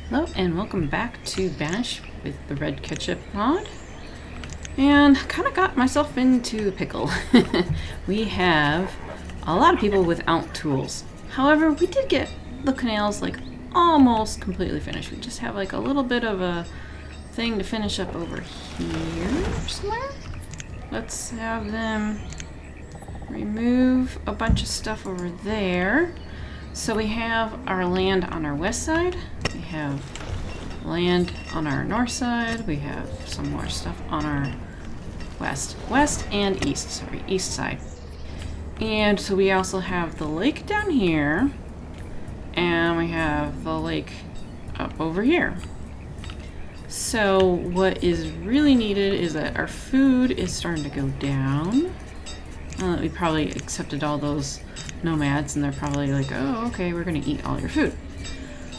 Hello and welcome back to Banished with the RedKetchup mod. And kind of got myself into a pickle. We have a lot of people without tools. However, we did get the canals like almost completely finished. We just have like a little bit of a thing to finish up over here somewhere. Let's have them remove a bunch of stuff over there. So we have our land on our west side, we have land on our north side, we have some more stuff on our west and east side. And so we also have the lake down here, and we have the lake up over here. So what is really needed is that our food is starting to go down. We probably accepted all those nomads and they're probably like, oh, okay, we're gonna eat all your food.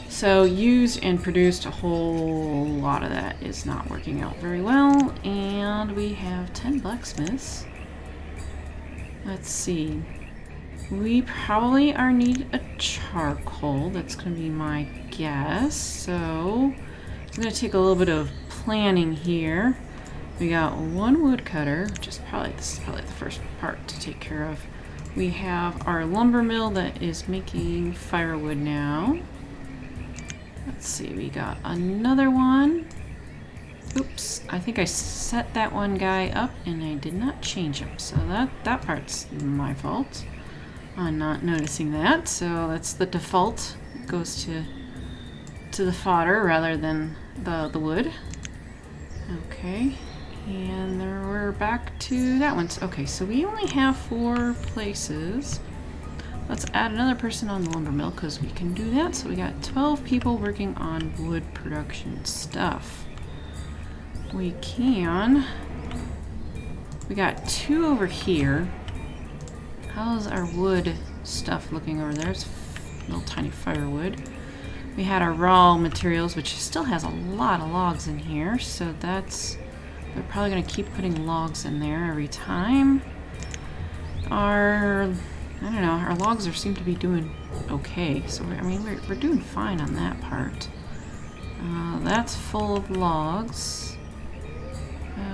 So used and produced, a whole lot of that is not working out very well. And we have 10 blacksmiths. Let's see. We probably are need a charcoal. That's gonna be my guess. So I'm gonna take a little bit of planning here. We got one woodcutter, which is probably the first part to take care of. We have our lumber mill that is making firewood now. Let's see, we got another one. Oops, I think I set that one guy up and I did not change him. So that part's my fault on not noticing that. So that's the default. It goes to the fodder rather than the wood. Okay. And then we're back to that one. Okay, so we only have 4 places. Let's add another person on the lumber mill because we can do that. So we got 12 people working on wood production stuff. We got 2 over here. How's our wood stuff looking over there? It's little tiny firewood. We had our raw materials, which still has a lot of logs in here. So they're probably going to keep putting logs in there every time. I don't know, our logs seem to be doing okay. So, we're doing fine on that part. That's full of logs.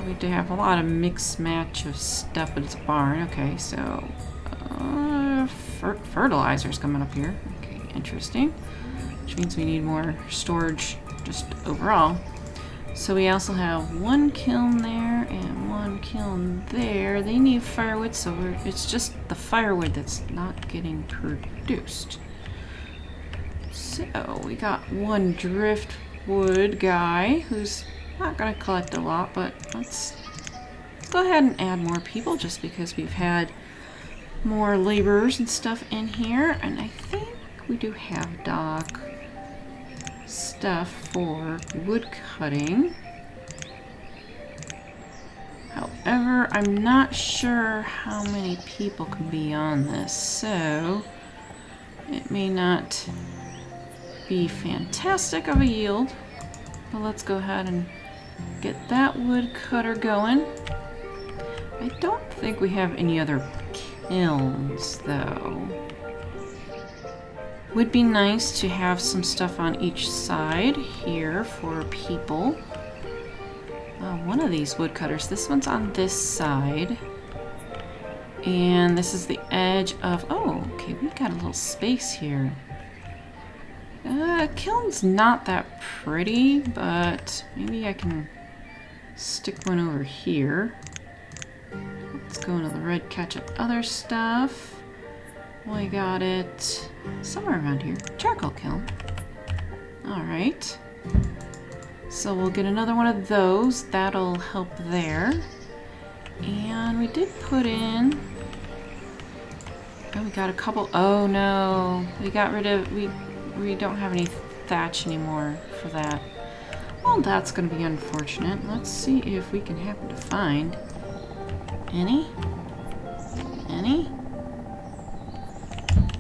We do have a lot of mixed match of stuff, but it's a barn. Okay, so fertilizer's coming up here. Okay, interesting. Which means we need more storage just overall. So we also have 1 kiln there and 1 kiln there. They need firewood, so it's just the firewood that's not getting produced. So we got 1 driftwood guy who's not going to collect a lot, but let's go ahead and add more people just because we've had more laborers and stuff in here. And I think we do have dock stuff for wood cutting. However, I'm not sure how many people can be on this, so it may not be fantastic of a yield. But let's go ahead and get that wood cutter going. I don't think we have any other kilns though. Would be nice to have some stuff on each side here for people. One of these woodcutters, this one's on this side. And this is the edge of, oh, okay, we've got a little space here. Kiln's not that pretty, but maybe I can stick one over here. Let's go into the RedKetchup other stuff. We got it somewhere around here. Charcoal kiln. Alright. So we'll get another one of those. That'll help there. And we did put in... Oh, we got a couple... Oh no. We got rid of... We don't have any thatch anymore for that. Well, that's going to be unfortunate. Let's see if we can happen to find... Any?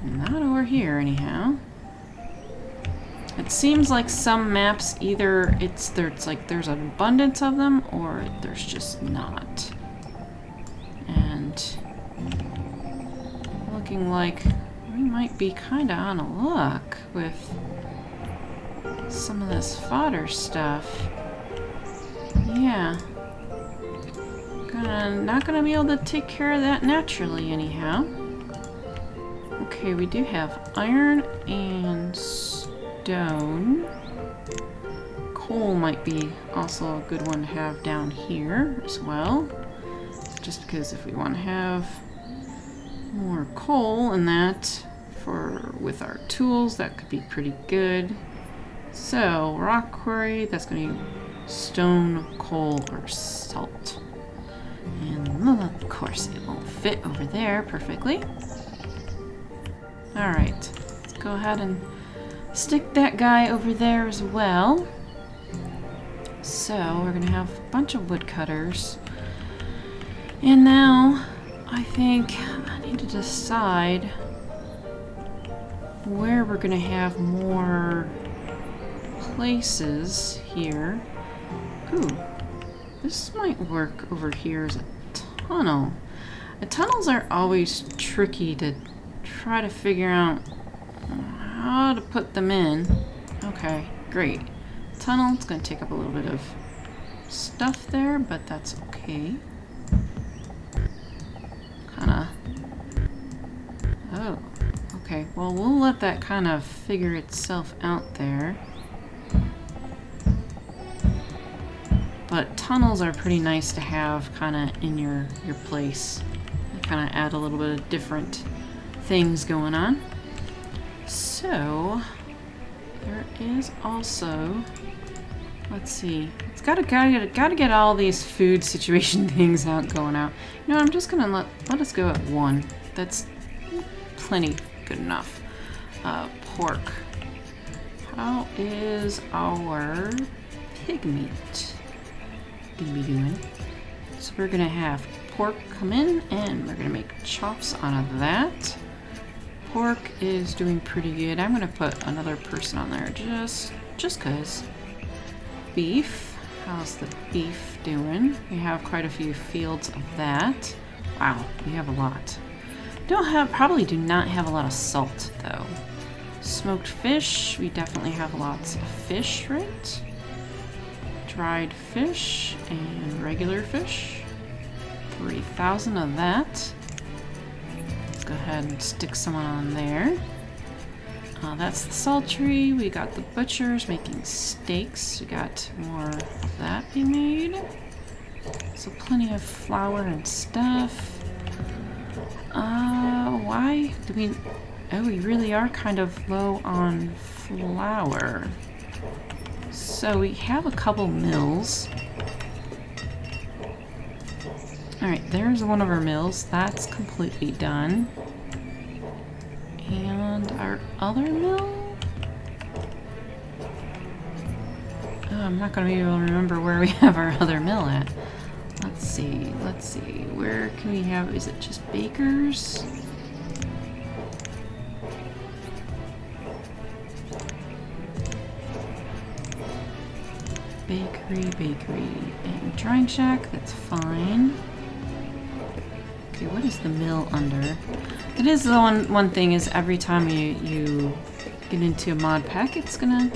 Not over here, anyhow. It seems like some maps either it's like there's an abundance of them, or there's just not. And looking like we might be kind of on a luck with some of this fodder stuff. Yeah. Not gonna be able to take care of that naturally anyhow. Okay, we do have iron and stone. Coal might be also a good one to have down here as well. Just because if we want to have more coal and that with our tools, that could be pretty good. So, rock quarry, that's going to be stone, coal, or salt. And of course it won't fit over there perfectly. Alright, let's go ahead and stick that guy over there as well. So we're going to have a bunch of woodcutters. And now I think I need to decide where we're going to have more places here. Ooh. This might work over here as a tunnel. The tunnels are always tricky to try to figure out how to put them in. Okay, great. Tunnel, it's going to take up a little bit of stuff there, but that's okay. Kinda. Oh, okay. Well, we'll let that kind of figure itself out there. But tunnels are pretty nice to have kind of in your place. They kind of add a little bit of different things going on. So there is also, let's see, it's gotta get all these food situation things going out. You know, I'm just gonna let us go at 1. That's plenty good enough. Pork. How is our pig meat gonna be doing? So we're gonna have pork come in and we're gonna make chops out of that. Pork is doing pretty good. I'm gonna put another person on there just cause. Beef. How's the beef doing? We have quite a few fields of that. Wow, we have a lot. Probably do not have a lot of salt though. Smoked fish, we definitely have lots of fish, right? Dried fish and regular fish. 3,000 of that. Let's go ahead and stick some on there. That's the sultry. We got the butchers making steaks. We got more of that being made. So plenty of flour and stuff. Why do we... Oh, we really are kind of low on flour. So we have a couple mills. Alright, there's one of our mills. That's completely done. And our other mill? Oh, I'm not going to be able to remember where we have our other mill at. Let's see. Where can we have... Is it just bakers? Bakery, and drying shack, that's fine. Okay, what is the mill under? It is the one thing is every time you get into a mod pack, it's gonna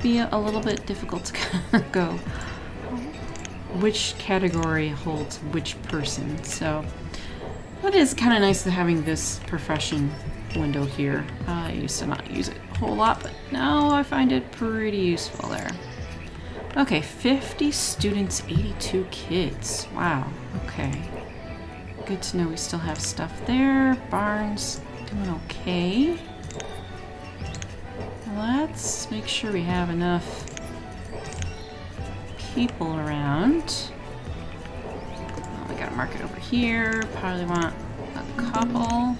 be a little bit difficult to go which category holds which person. So it is kind of nice having this profession window here. I used to not use it a whole lot, but now I find it pretty useful there. Okay, 50 students, 82 kids. Wow, okay. Good to know we still have stuff there. Barn's doing okay. Let's make sure we have enough people around. Oh, we gotta mark it over here. Probably want a couple.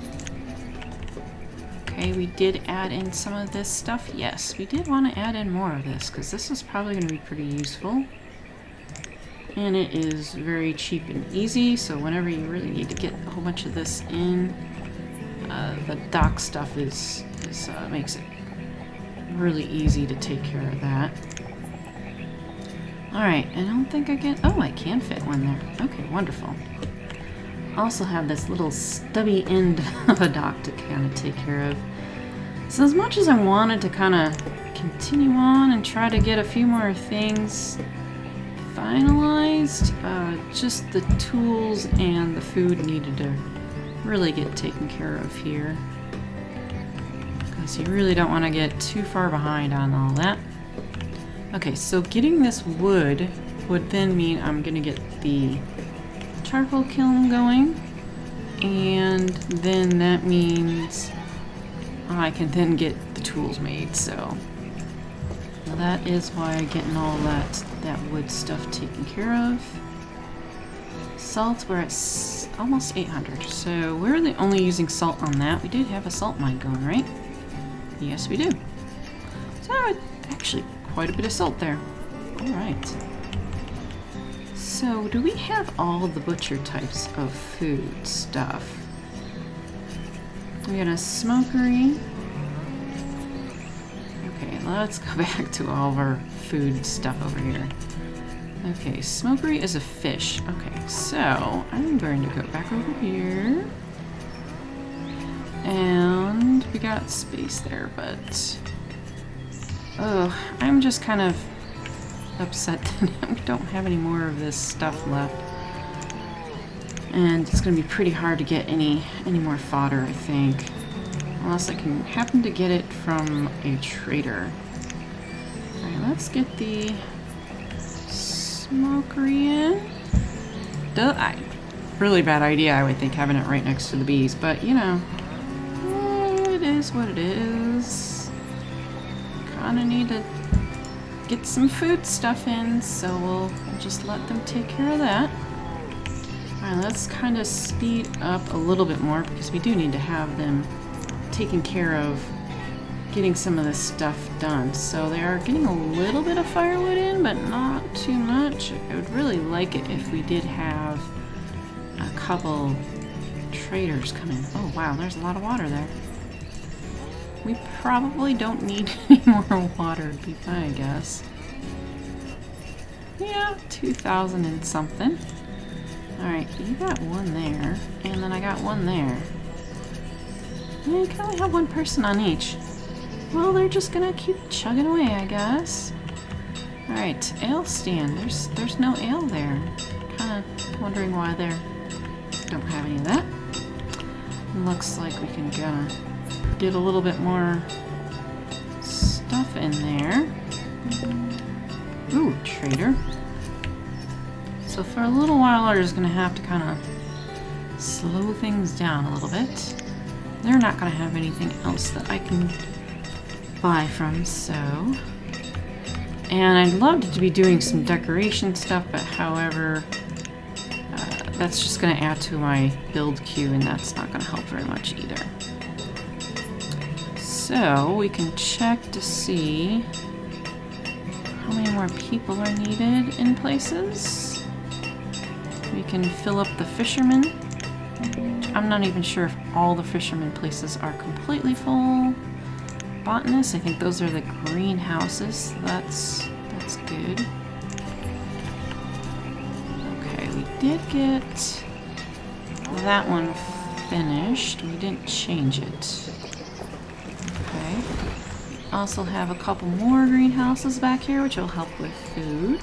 Okay, we did add in some of this stuff. Yes, we did want to add in more of this because this is probably going to be pretty useful. And it is very cheap and easy, so whenever you really need to get a whole bunch of this in, the dock stuff makes it really easy to take care of that. Alright, I don't think I can... Oh, I can fit one there. Okay, wonderful. Also have this little stubby end of a dock to kind of take care of. So as much as I wanted to kind of continue on and try to get a few more things finalized. Just the tools and the food needed to really get taken care of here, because you really don't want to get too far behind on all that. Okay, so getting this wood would then mean I'm gonna get the charcoal kiln going, and then that means I can then get the tools made. So that is why I'm getting all that wood stuff taken care of. Salt, we're at almost 800, so we're the only using salt on that. We did have a salt mine going, right? Yes, we do. So actually quite a bit of salt there. All right. So do we have all the butcher types of food stuff? We got a smokery. Okay, let's go back to all of our food stuff over here. Okay, smokery is a fish. Okay, so I'm going to go back over here. And we got space there, but oh, I'm just kind of upset that we don't have any more of this stuff left. And it's going to be pretty hard to get any more fodder, I think. Unless I can happen to get it from a trader. Alright, let's get the smokery in. Really bad idea, I would think, having it right next to the bees. But, you know, it is what it is. Kinda need to get some food stuff in, so we'll just let them take care of that. Alright, let's kind of speed up a little bit more, because we do need to have them taking care of getting some of this stuff done. So they are getting a little bit of firewood in, but not too much. I would really like it if we did have a couple traders come in. Oh wow, there's a lot of water there. We probably don't need any more water, would be my guess. Yeah, 2,000 and something. Alright, you got one there, and then I got one there. Yeah, you can only have one person on each. Well, they're just gonna keep chugging away, I guess. Alright, ale stand. There's no ale there. Kinda wondering why they don't have any of that. Looks like we can get a little bit more stuff in there. Ooh, trader. So for a little while, we're just gonna have to kind of slow things down a little bit. They're not gonna have anything else that I can buy from, so. And I'd love to be doing some decoration stuff, but however, that's just gonna add to my build queue, and that's not gonna help very much either. So we can check to see how many more people are needed in places. We can fill up the fishermen. I'm not even sure if all the fishermen places are completely full. Botanists, I think those are the greenhouses. That's good. Okay, we did get that one finished. We didn't change it. Okay. We also have a couple more greenhouses back here, which will help with food.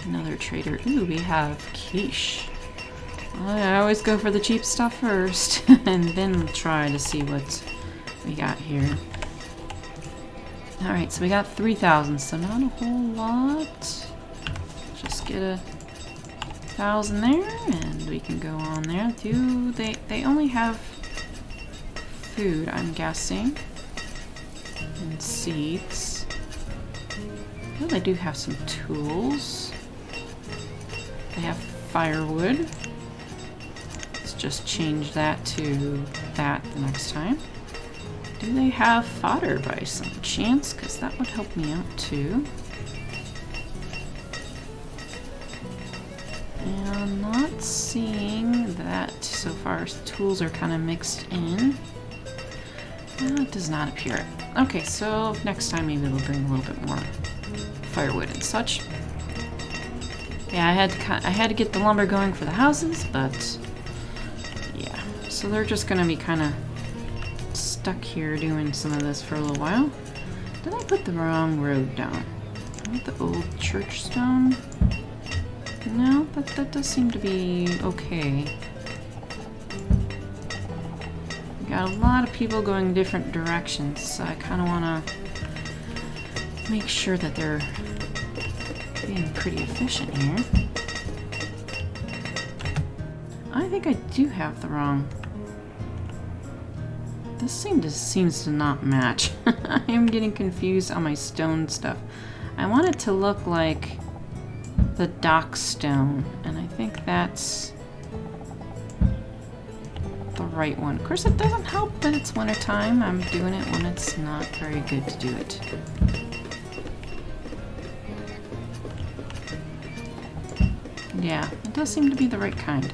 Another trader. Ooh, we have quiche. I always go for the cheap stuff first, and then try to see what we got here. Alright, so we got 3,000, so not a whole lot. Just get 1,000 there, and we can go on there. They only have food, I'm guessing, and seeds. Well, they do have some tools. They have firewood. Let's just change that to that the next time. Do they have fodder by some chance? Because that would help me out too. And I'm not seeing that so far. Tools are kind of mixed in. It does not appear. Okay, so next time maybe we'll bring a little bit more firewood and such. Yeah, I had to get the lumber going for the houses, but yeah. So they're just gonna be kind of stuck here doing some of this for a little while. Did I put the wrong road down? I want the old church stone? No, but that does seem to be okay. We got a lot of people going different directions, so I kind of want to make sure that they're being pretty efficient here. I think I do have the wrong... This seems to not match. I am getting confused on my stone stuff. I want it to look like the dock stone, and I think that's the right one. Of course, it doesn't help that it's wintertime. I'm doing it when it's not very good to do it. Yeah, it does seem to be the right kind.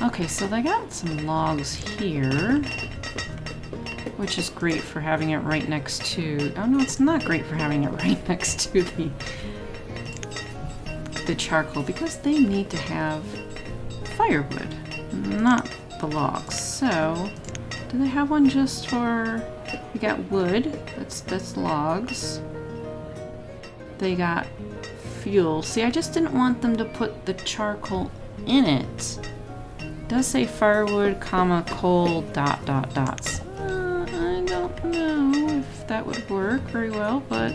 Okay, so they got some logs here, which is great for having it right next to... Oh no, it's not great for having it right next to the charcoal, because they need to have firewood, not the logs. So, do they have one just for... We got wood, that's logs. They got fuel. See, I just didn't want them to put the charcoal in it. It does say firewood, comma, coal, dots. I don't know if that would work very well, but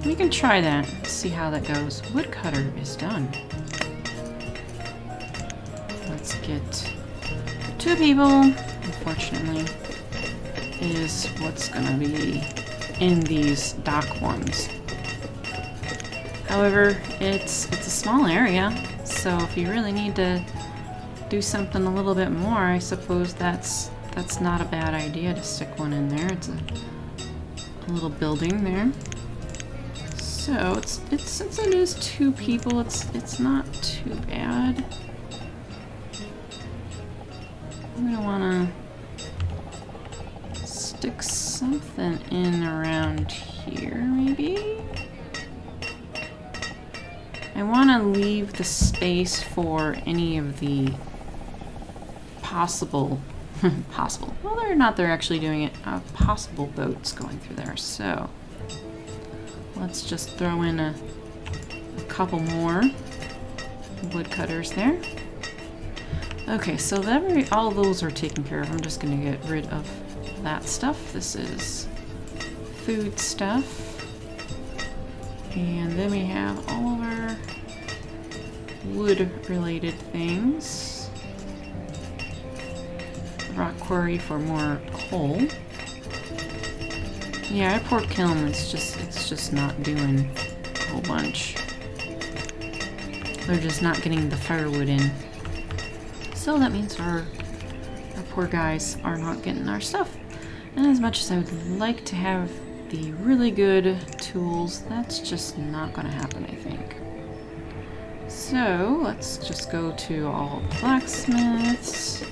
we can try that. See how that goes. Woodcutter is done. Let's get 2 people. Unfortunately, is what's gonna be in these dock ones. However, it's a small area, so if you really need to do something a little bit more, I suppose that's not a bad idea to stick one in there. It's a little building there. So since it is 2 people, it's not too bad. I'm gonna wanna stick something in around here, maybe? I want to leave the space for any of the possible, whether or not they're actually doing it, possible boats going through there. So let's just throw in a couple more woodcutters there. Okay, so all those are taken care of. I'm just going to get rid of that stuff. This is food stuff. And then we have all of our wood-related things. Rock quarry for more coal. Yeah, our pork kiln it's just not doing a whole bunch. They're just not getting the firewood in. So that means our poor guys are not getting our stuff. And as much as I would like to have the really good tools, that's just not going to happen, I think. So let's just go to all blacksmiths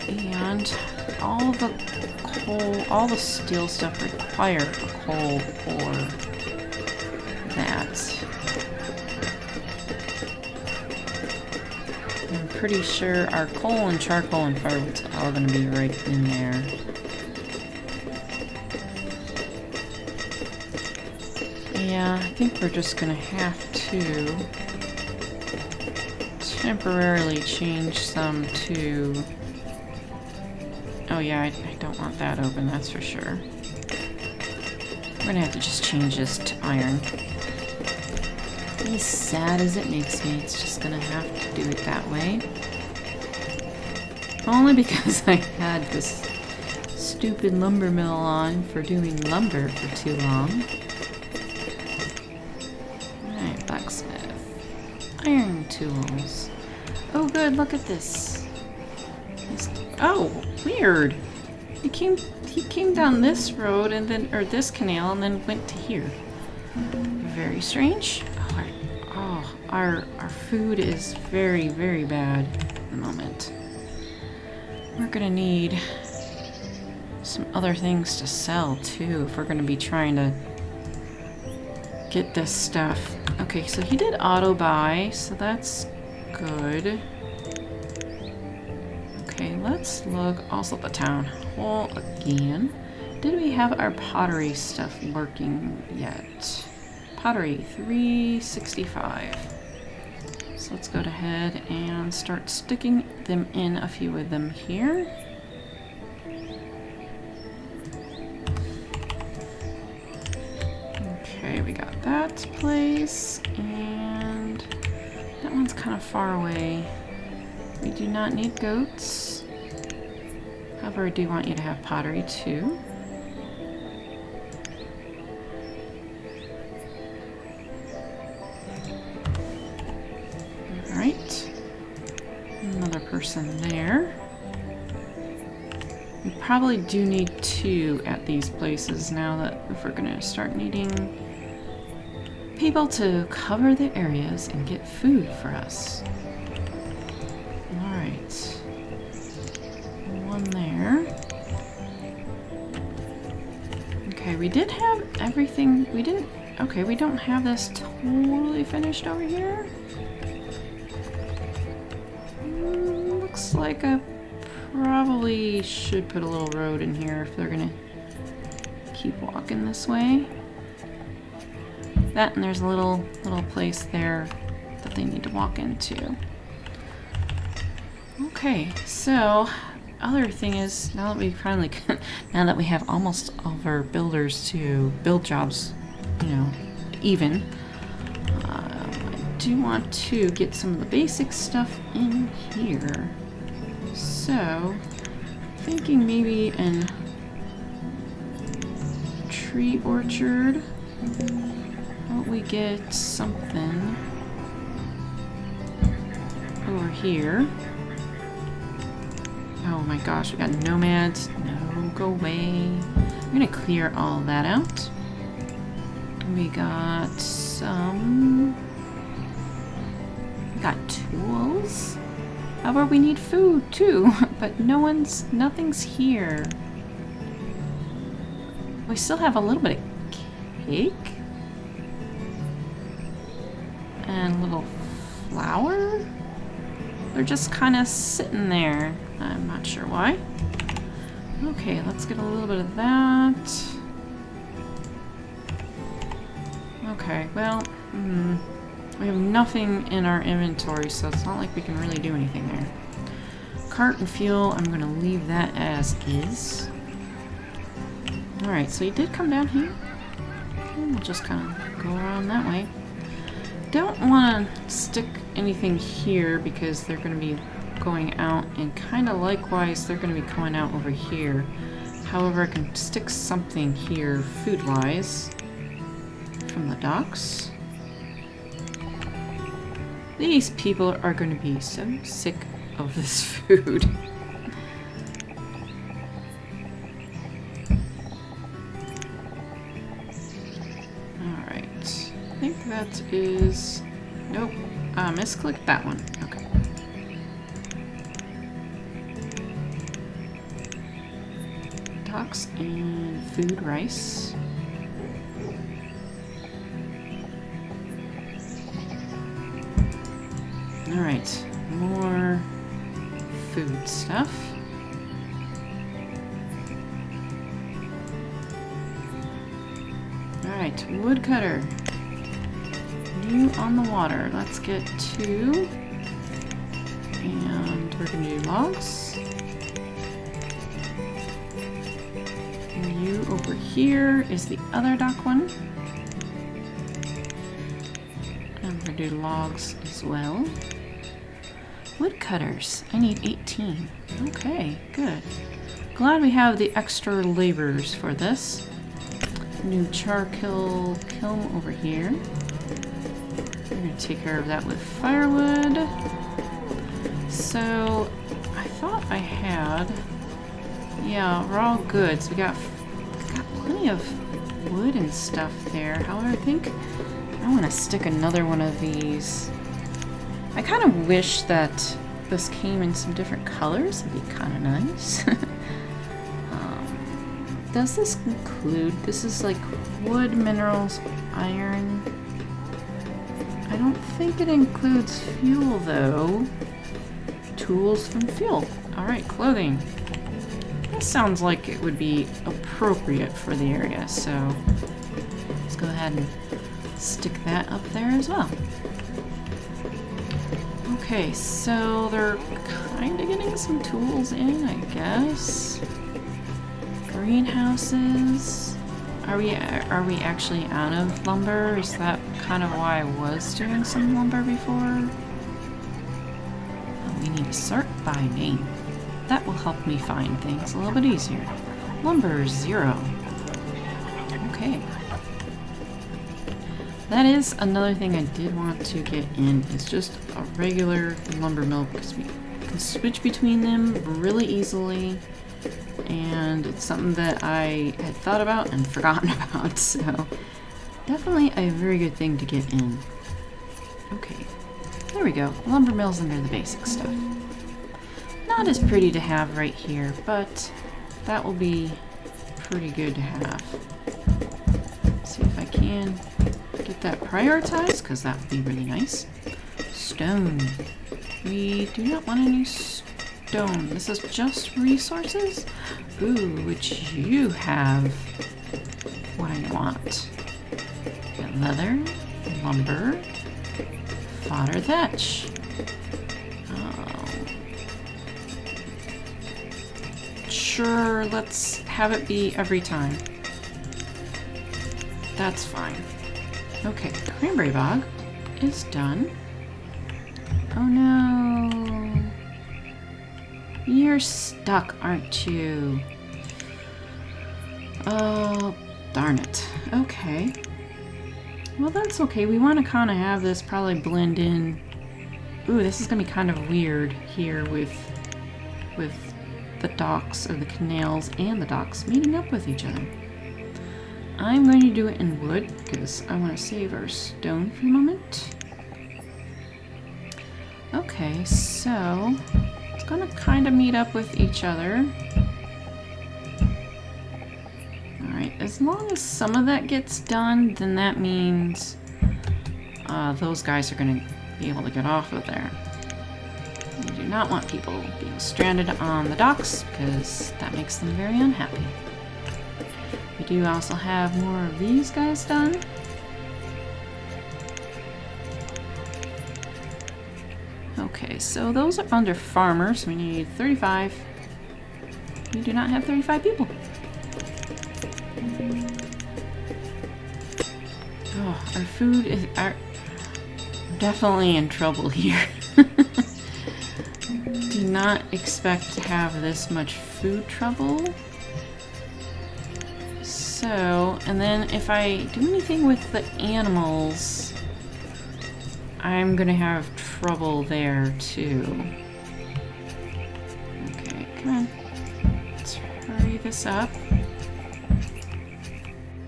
and all the coal, all the steel stuff require a coal for that. I'm pretty sure our coal and charcoal and firewood's all going to be right in there. Yeah, I think we're just gonna have to temporarily change some to... Oh yeah, I don't want that open, that's for sure. We're gonna have to just change this to iron. As sad as it makes me, it's just gonna have to do it that way. Only because I had this stupid lumber mill on for doing lumber for too long. Iron tools. Oh good, look at this. Oh, weird. He came down this road and then, or this canal, and then went to here. Very strange. Our food is very, very bad at the moment. We're gonna need some other things to sell too if we're gonna be trying to get this stuff. Okay, so he did auto buy, so that's good. let's look also at the town hall again. Did we have our pottery stuff working yet? Pottery 365. So let's go ahead and start sticking them in, a few of them here. Okay, we got that place, and that one's kind of far away. We do not need goats. However, I do want you to have pottery too. Alright. Another person there. We probably do need 2 at these places now that if we're going to start needing people to cover the areas and get food for us. Alright. One there. Okay, we did have everything. We didn't. Okay, we don't have this totally finished over here. Looks like I probably should put a little road in here if they're gonna keep walking this way. That, and there's a little place there that they need to walk into. Okay, so other thing is, now that we finally, now that we have almost all of our builders to build jobs, you know, even, I do want to get some of the basic stuff in here. So, thinking maybe an tree orchard. How about we get something over here? Oh my gosh, we got nomads. No, go away. I'm gonna clear all that out. We got some. We got tools. However, we need food too, but nothing's here. We still have a little bit of cake. And a little flour. They're just kind of sitting there. I'm not sure why. Okay, let's get a little bit of that. Okay, well, we have nothing in our inventory, so it's not like we can really do anything there. Cart and fuel, I'm going to leave that as is. Alright, so you did come down here. And we'll just kind of go around that way. Don't want to stick anything here because they're going to be going out, and kind of likewise they're going to be going out over here. However, I can stick something here food-wise from the docks. These people are going to be so sick of this food. Alright. I think that is... Nope. Misclicked that one. Okay. Docks and food rice. Alright, more food stuff. Alright, woodcutter. New on the water. Let's get 2. And we're going to do logs. And you over here is the other dock one. And we're going to do logs as well. Woodcutters. I need 18. Okay, good. Glad we have the extra laborers for this. New charcoal kiln over here. We're going to take care of that with firewood. So, I thought I had... Yeah, we're all good. So we got plenty of wood and stuff there. However, I think I want to stick another one of these. I kind of wish that this came in some different colors. It'd be kind of nice. Does this include... This is like wood, minerals, iron. I don't think it includes fuel though. Tools from fuel. Alright, clothing. This sounds like it would be appropriate for the area, so let's go ahead and stick that up there as well. Okay, so they're kind of getting some tools in, I guess. Greenhouses. Are we actually out of lumber? Is that kind of why I was doing some lumber before? Oh, we need to sort by name. That will help me find things a little bit easier. Lumber 0. Okay. That is another thing I did want to get in, is just a regular lumber mill, because we can switch between them really easily, and it's something that I had thought about and forgotten about, so definitely a very good thing to get in. Okay, there we go. Lumber mill's under the basic stuff. Not as pretty to have right here, but that will be pretty good to have. Let's see if I can get that prioritized, because that would be really nice. Stone. We do not want any stone. This is just resources? Ooh, which you have what I want. Got leather, lumber, fodder thatch. Sure, let's have it be every time. That's fine. Okay, cranberry bog is done. Oh no. You're stuck, aren't you? Oh, darn it. Okay. Well, that's okay. We want to kind of have this probably blend in. Ooh, this is going to be kind of weird here with the docks, or the canals and the docks meeting up with each other. I'm going to do it in wood because I want to save our stone for a moment. Okay, so it's going to kind of meet up with each other. Alright, as long as some of that gets done, then that means those guys are going to be able to get off of there. We do not want people being stranded on the docks, because that makes them very unhappy. We do also have more of these guys done. Okay, so those are under farmers. We need 35. We do not have 35 people. Oh, our food is definitely in trouble here. Do not expect to have this much food trouble. So, and then if I do anything with the animals, I'm gonna have trouble there too. Okay, come on. Let's hurry this up.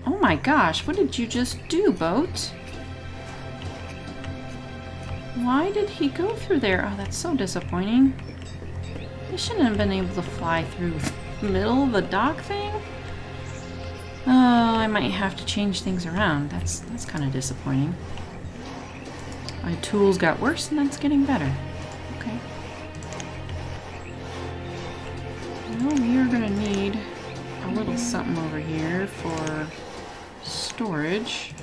Oh my gosh, what did you just do, boat? Why did he go through there? Oh, that's so disappointing. He shouldn't have been able to fly through the middle of the dock thing. Oh, I might have to change things around. That's kind of disappointing. My tools got worse and that's getting better. Okay. Well, we are gonna need a little something over here for storage.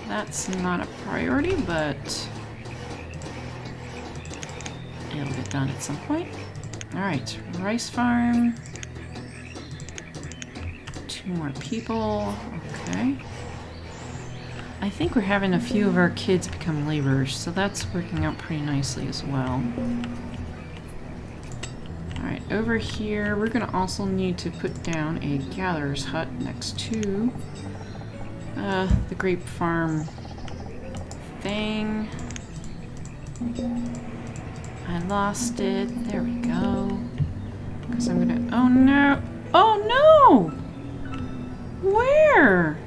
That's not a priority, but it'll get done at some point. Alright, rice farm. 2 more people. Okay. I think we're having a few of our kids become laborers, so that's working out pretty nicely as well. Alright, over here, we're going to also need to put down a gatherer's hut next to the grape farm thing. I lost it. There we go. Because I'm gonna... Oh no! Oh no! Where?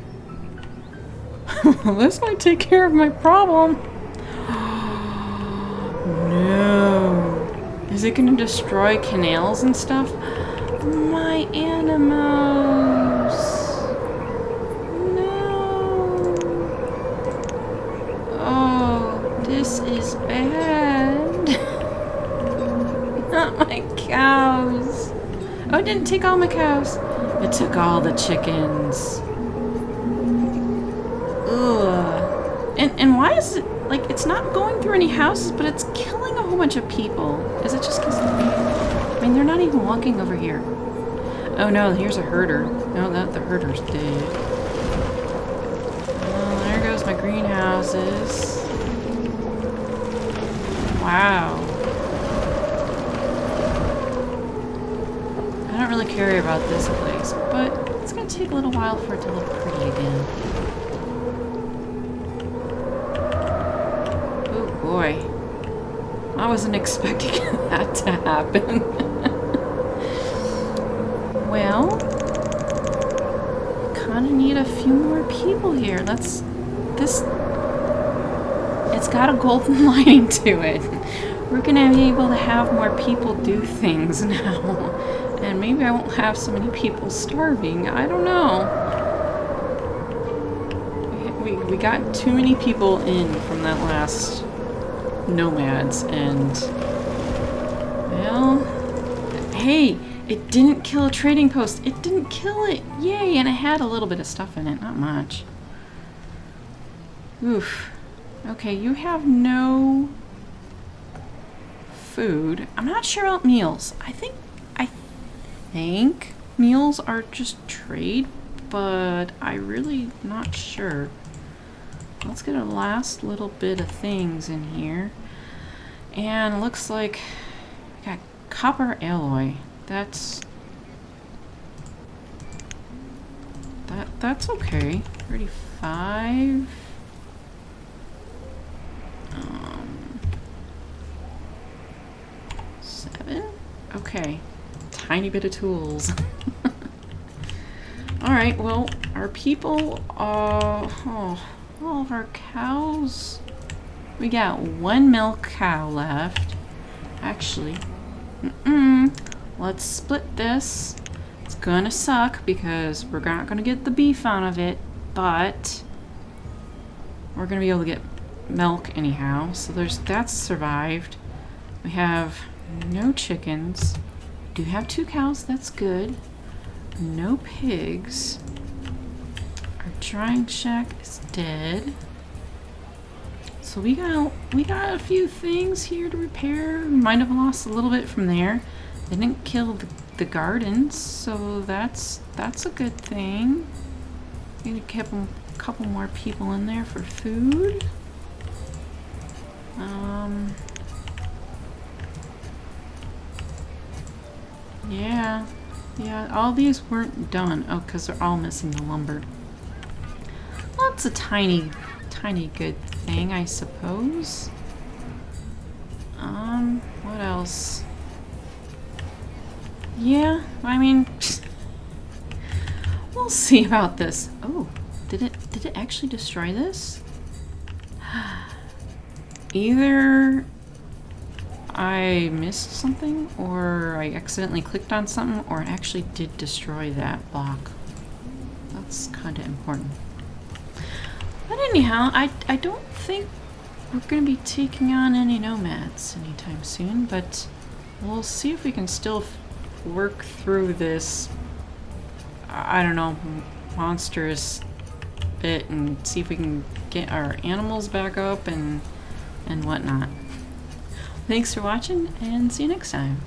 This might take care of my problem. No. Is it gonna destroy canals and stuff? My animals. No. This is bad. Not my cows. Oh, it didn't take all my cows. It took all the chickens. Ugh. And why is it, like, it's not going through any houses, but it's killing a whole bunch of people. Is it just because, I mean, they're not even walking over here. Oh no, here's a herder. No, the herder's dead. Oh, there goes my greenhouses. Wow. I don't really care about this place, but it's going to take a little while for it to look pretty again. Oh boy. I wasn't expecting that to happen. Well, kind of need a few more people here. It's got a golden lining to it. We're going to be able to have more people do things now. And maybe I won't have so many people starving. I don't know. We got too many people in from that last nomads, and well, hey, it didn't kill a trading post. It didn't kill it. Yay, and it had a little bit of stuff in it, not much. Oof. Okay, you have no food. I'm not sure about meals. I think meals are just trade, but I'm really not sure. Let's get a last little bit of things in here. And it looks like we got copper alloy. That's okay. 35. 7. Okay. Tiny bit of tools. Alright, well, our people, all of our cows. We got one milk cow left. Actually, let's split this. It's gonna suck because we're not gonna get the beef out of it, but we're gonna be able to get milk anyhow. So that's survived. We have no chickens. Do have 2 cows, that's good. No pigs. Our drying shack is dead. So we got a few things here to repair. Might have lost a little bit from there. They didn't kill the gardens, so that's a good thing. Need a couple more people in there for food. Yeah, all these weren't done. Oh, because they're all missing the lumber. Well, that's a tiny good thing, I suppose. What else? Yeah, I mean, we'll see about this. Oh, did it actually destroy this? Either I missed something, or I accidentally clicked on something, or it actually did destroy that block. That's kind of important. But anyhow, I don't think we're going to be taking on any nomads anytime soon, but we'll see if we can still work through this, I don't know, monstrous bit and see if we can get our animals back up and whatnot. Thanks for watching, and see you next time.